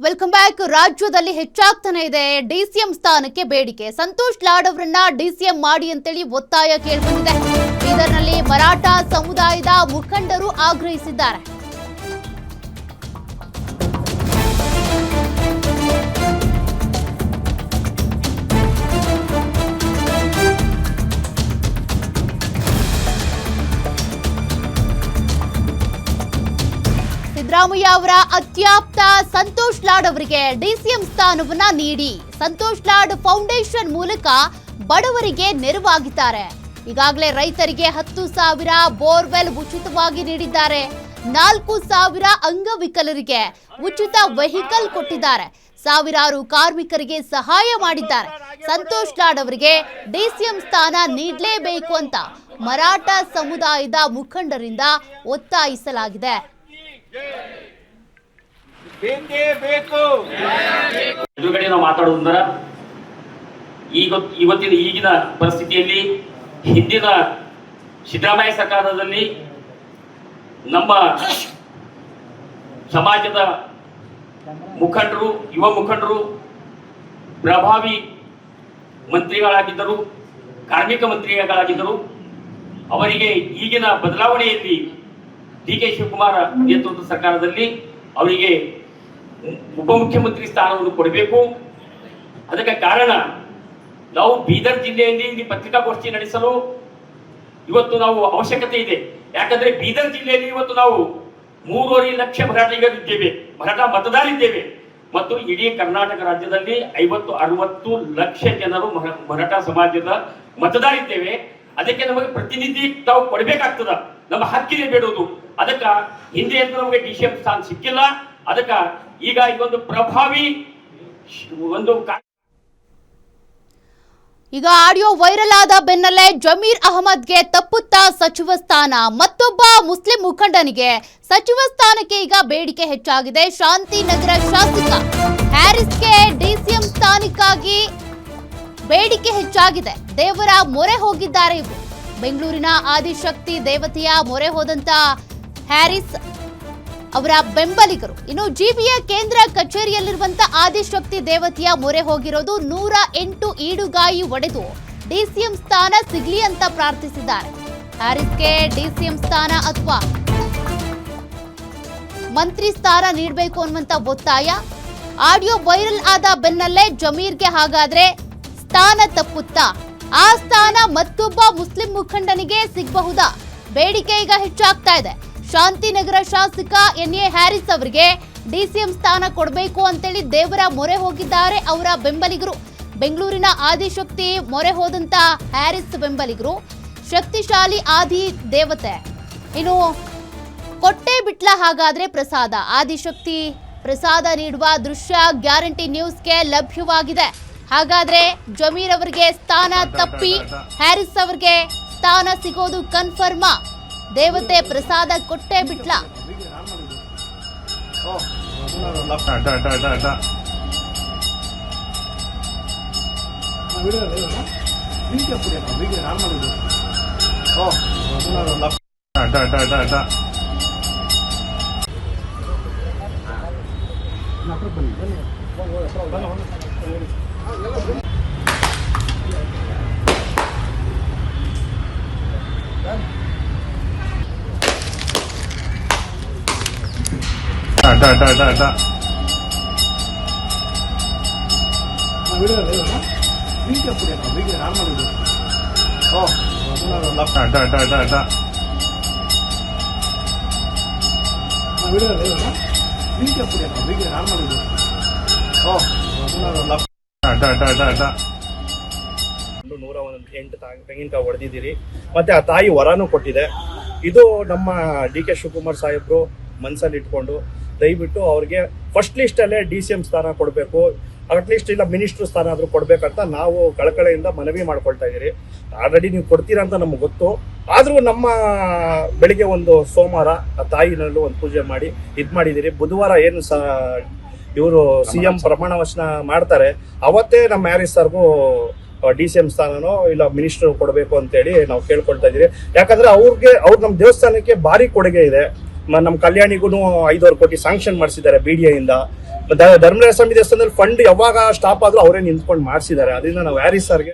Welcome back. ರಾಜ್ಯದಲ್ಲಿ ಹೆಚ್ಚಾಗ್ತಾನೆ ಇದೆ DCM ಸ್ಥಾನಕ್ಕೆ ಬೇಡಿಕೆ. ಸಂತೋಷ್ ಲಾಡ್ ಅವರನ್ನ ಡಿಸಿಎಂ ಮಾಡಿ ಅಂತೇಳಿ ಒತ್ತಾಯ ಕೇಳಿಬಂದಿದೆ. ಬೀದರ್ನಲ್ಲಿ ಮರಾಠ ಸಮುದಾಯದ ಮುಖಂಡರು ಆಗ್ರಹಿಸಿದ್ದಾರೆ. ಸಿದ್ದರಾಮಯ್ಯ ಅವರ ಅತ್ಯಾಪ್ತ ಸಂತೋಷ್ ಲಾಡ್ ಅವರಿಗೆ ಡಿಸಿಎಂ ಸ್ಥಾನವನ್ನ ನೀಡಿ. ಸಂತೋಷ್ ಲಾಡ್ ಫೌಂಡೇಶನ್ ಮೂಲಕ ಬಡವರಿಗೆ ನೆರವಾಗಿದ್ದಾರೆ. ಈಗಾಗಲೇ ರೈತರಿಗೆ 10,000 ಬೋರ್ವೆಲ್ ಉಚಿತವಾಗಿ ನೀಡಿದ್ದಾರೆ. 4,000 ಅಂಗವಿಕಲರಿಗೆ ಉಚಿತ ವೆಹಿಕಲ್ ಕೊಟ್ಟಿದ್ದಾರೆ. ಸಾವಿರಾರು ಕಾರ್ಮಿಕರಿಗೆ ಸಹಾಯ ಮಾಡಿದ್ದಾರೆ. ಸಂತೋಷ್ ಲಾಡ್ ಅವರಿಗೆ ಡಿಸಿಎಂ ಸ್ಥಾನ ನೀಡಲೇಬೇಕು ಅಂತ ಮರಾಠ ಸಮುದಾಯದ ಮುಖಂಡರಿಂದ ಒತ್ತಾಯಿಸಲಾಗಿದೆ. ಎದುರುಗಡೆ ನಾವು ಮಾತಾಡೋದ್ರ ಈಗಿನ ಪರಿಸ್ಥಿತಿಯಲ್ಲಿ ಹಿಂದಿನ ಸಿದ್ದರಾಮಯ್ಯ ಸರ್ಕಾರದಲ್ಲಿ ನಮ್ಮ ಸಮಾಜದ ಮುಖಂಡರು, ಯುವ ಮುಖಂಡರು, ಪ್ರಭಾವಿ ಮಂತ್ರಿಗಳಾಗಿದ್ದರು, ಕಾರ್ಮಿಕ ಮಂತ್ರಿಗಳಾಗಿದ್ದರು. ಅವರಿಗೆ ಈಗಿನ ಬದಲಾವಣೆಯಲ್ಲಿ ಡಿ.ಕೆ. ಶಿವಕುಮಾರ್ ನೇತೃತ್ವದ ಸರ್ಕಾರದಲ್ಲಿ ಅವರಿಗೆ ಉಪಮುಖ್ಯಮಂತ್ರಿ ಸ್ಥಾನವನ್ನು ಕೊಡಬೇಕು. ಅದಕ್ಕೆ ಕಾರಣ ನಾವು ಬೀದರ್ ಜಿಲ್ಲೆಯಲ್ಲಿ ಪತ್ರಿಕಾಗೋಷ್ಠಿ ನಡೆಸಲು ಇವತ್ತು ನಾವು ಅವಶ್ಯಕತೆ ಇದೆ. ಯಾಕಂದ್ರೆ ಬೀದರ್ ಜಿಲ್ಲೆಯಲ್ಲಿ ಇವತ್ತು ನಾವು 3.5 ಲಕ್ಷ ಮರಾಠಿಗರಿದ್ದೇವೆ, ಮರಾಠ ಮತದಾರಿದ್ದೇವೆ. ಮತ್ತು ಇಡೀ ಕರ್ನಾಟಕ ರಾಜ್ಯದಲ್ಲಿ 50-60 ಲಕ್ಷ ಜನರು ಮರಾಠ ಸಮಾಜದ ಮತದಾರಿದ್ದೇವೆ. ಅದಕ್ಕೆ ನಮಗೆ ಪ್ರತಿನಿಧಿ ತಾವು ಕೊಡಬೇಕಾಗ್ತದ, ನಮ್ಮ ಹಕ್ಕಿದೆ ಬೇಡೋದು. ಅದಕ್ಕ ಹಿಂದೆ ಅಂತ ನಮಗೆ ಡಿಸಿಎಂ ಸ್ಥಾನ ಸಿಕ್ಕಿಲ್ಲ. ಅದಕ್ಕ ಈಗ ಇದೊಂದು ಪ್ರಭಾವಿ ಈಗ ಆಡಿಯೋ ವೈರಲ್ ಆದ ಬೆನ್ನಲ್ಲೇ ಜಮೀರ್ ಅಹಮದ್ಗೆ ತಪ್ಪುತ್ತಾ ಸಚಿವ ಸ್ಥಾನ. ಮತ್ತೊಬ್ಬ ಮುಸ್ಲಿಂ ಮುಖಂಡನಿಗೆ ಸಚಿವ ಸ್ಥಾನಕ್ಕೆ ಈಗ ಬೇಡಿಕೆ ಹೆಚ್ಚಾಗಿದೆ. ಶಾಂತಿನಗರ ಶಾಸಕ ಹ್ಯಾರಿಸ್ಗೆ ಡಿಸಿಎಂ ಸ್ಥಾನಕ್ಕಾಗಿ ಬೇಡಿಕೆ ಹೆಚ್ಚಾಗಿದೆ. ದೇವರ ಮೊರೆ ಹೋಗಿದ್ದಾರೆ ಇವರು. ಬೆಂಗಳೂರಿನ ಆದಿಶಕ್ತಿ ದೇವತೆಯ ಮೊರೆ ಹೋದಂತ ಹ್ಯಾರಿಸ್ ಅವರ ಬೆಂಬಲಿಗರು ಇನ್ನು ಜಿಬಿಯ ಕೇಂದ್ರ ಕಚೇರಿಯಲ್ಲಿರುವಂತ ಆದಿಶಕ್ತಿ ದೇವತೆಯ ಮೊರೆ ಹೋಗಿರೋದು 108 ಈಡುಗಾಯಿ ಒಡೆದು ಡಿಸಿಎಂ ಸ್ಥಾನ ಸಿಗ್ಲಿ ಅಂತ ಪ್ರಾರ್ಥಿಸಿದ್ದಾರೆ. ಹ್ಯಾರಿಸ್ಗೆ ಡಿಸಿಎಂ ಸ್ಥಾನ ಅಥವಾ ಮಂತ್ರಿ ಸ್ಥಾನ ನೀಡಬೇಕು ಅನ್ನುವಂತ ಒತ್ತಾಯ. ಆಡಿಯೋ ವೈರಲ್ ಆದ ಬೆನ್ನಲ್ಲೇ ಜಮೀರ್ಗೆ ಹಾಗಾದ್ರೆ ಸ್ಥಾನ ತಪ್ಪುತ್ತಾ? ಆ ಸ್ಥಾನ ಮತ್ತೊಬ್ಬ ಮುಸ್ಲಿಂ ಮುಖಂಡನಿಗೆ ಸಿಗಬಹುದಾ? ಬೇಡಿಕೆ ಈಗ ಹೆಚ್ಚಾಗ್ತಾ ಇದೆ. ಶಾಂತಿನಗರ ಶಾಸಕ ಎನ್.ಎ. ಹ್ಯಾರಿಸ್ ಅವರಿಗೆ ಡಿಸಿಎಂ ಸ್ಥಾನ ಕೊಡಬೇಕು ಅಂತೇಳಿ ದೇವರ ಮೊರೆ ಹೋಗಿದ್ದಾರೆ ಅವರ ಬೆಂಬಲಿಗರು. ಬೆಂಗಳೂರಿನ ಆದಿಶಕ್ತಿ ಮೊರೆ ಹೋದಂತ ಹ್ಯಾರಿಸ್ ಬೆಂಬಲಿಗರು ಶಕ್ತಿಶಾಲಿ ಆದಿ ದೇವತೆ ಇನ್ನು ಕೊಟ್ಟೆ ಬಿಟ್ಲ ಹಾಗಾದ್ರೆ ಪ್ರಸಾದ. ಆದಿಶಕ್ತಿ ಪ್ರಸಾದ ನೀಡುವ ದೃಶ್ಯ ಗ್ಯಾರಂಟಿ ನ್ಯೂಸ್ಗೆ ಲಭ್ಯವಾಗಿದೆ. ಹಾಗಾದ್ರೆ ಜಮೀರ್ ಅವರಿಗೆ ಸ್ಥಾನ ತಪ್ಪಿ ಹ್ಯಾರಿಸ್ ಅವರಿಗೆ ಸ್ಥಾನ ಸಿಗೋದು ಕನ್ಫರ್ಮಾ? ದೇವತೆ ಪ್ರಸಾದ ಕೊಟ್ಟೆ ಬಿಟ್ಲ? ತೆಂಗಿನಕಾಯಿ ಹೊಡೆದಿದ್ದೀರಿ. ಮತ್ತೆ ಆ ತಾಯಿ ವರನೂ ಕೊಟ್ಟಿದೆ. ಇದು ನಮ್ಮ ಡಿ.ಕೆ. ಶಿವಕುಮಾರ್ ಸಾಹೇಬ್ರು ಮನಸ್ಸಲ್ಲಿ ಇಟ್ಕೊಂಡು ದಯವಿಟ್ಟು ಅವ್ರಿಗೆ ಫಸ್ಟ್ ಲಿಸ್ಟಲ್ಲೇ ಡಿಸಿಎಂ ಸ್ಥಾನ ಕೊಡಬೇಕು, ಅಟ್ಲೀಸ್ಟ್ ಇಲ್ಲ ಮಿನಿಸ್ಟ್ರು ಸ್ಥಾನ ಆದರೂ ಕೊಡಬೇಕಂತ ನಾವು ಕಳಕಳೆಯಿಂದ ಮನವಿ ಮಾಡ್ಕೊಳ್ತಾ ಇದ್ದೀರಿ. ಆಲ್ರೆಡಿ ನೀವು ಕೊಡ್ತೀರಾ ಅಂತ ನಮ್ಗೆ ಗೊತ್ತು. ಆದರೂ ನಮ್ಮ ಬೆಳಿಗ್ಗೆ ಒಂದು ಸೋಮವಾರ ಆ ತಾಯಿನಲ್ಲೂ ಒಂದು ಪೂಜೆ ಮಾಡಿ ಇದು ಮಾಡಿದ್ದೀರಿ. ಬುಧವಾರ ಏನು ಇವರು CM ಪ್ರಮಾಣ ವಚನ ಮಾಡ್ತಾರೆ, ಅವತ್ತೇ ನಮ್ಮ ಹ್ಯಾರಿಸ್ ಸರ್ಗೂ ಡಿಸಿಎಂ ಸ್ಥಾನನೋ ಇಲ್ಲ ಮಿನಿಸ್ಟರ್ ಕೊಡಬೇಕು ಅಂತೇಳಿ ನಾವು ಕೇಳ್ಕೊಳ್ತಾ ಇದ್ದೀರಿ. ಯಾಕಂದ್ರೆ ಅವ್ರು ನಮ್ಮ ದೇವಸ್ಥಾನಕ್ಕೆ ಭಾರಿ ಕೊಡುಗೆ ಇದೆ. ನಮ್ಮ ಕಲ್ಯಾಣಿಗೂ 5 ಕೋಟಿ ಸ್ಯಾಂಕ್ಷನ್ ಮಾಡಿಸಿದ್ದಾರೆ BDA ಇಂದ. ಧರ್ಮರಾಯ ಸ್ವಾಮಿ ದೇವಸ್ಥಾನದಲ್ಲಿ ಫಂಡ್ ಯಾವಾಗ ಸ್ಟಾಪ್ ಆದ್ರೂ ಅವರೇ ನಿಂತ್ಕೊಂಡು ಮಾಡಿಸಿದ್ದಾರೆ. ಅದರಿಂದ ನಾವು ಹ್ಯಾರಿಸ್ ಸರ್ಗೆ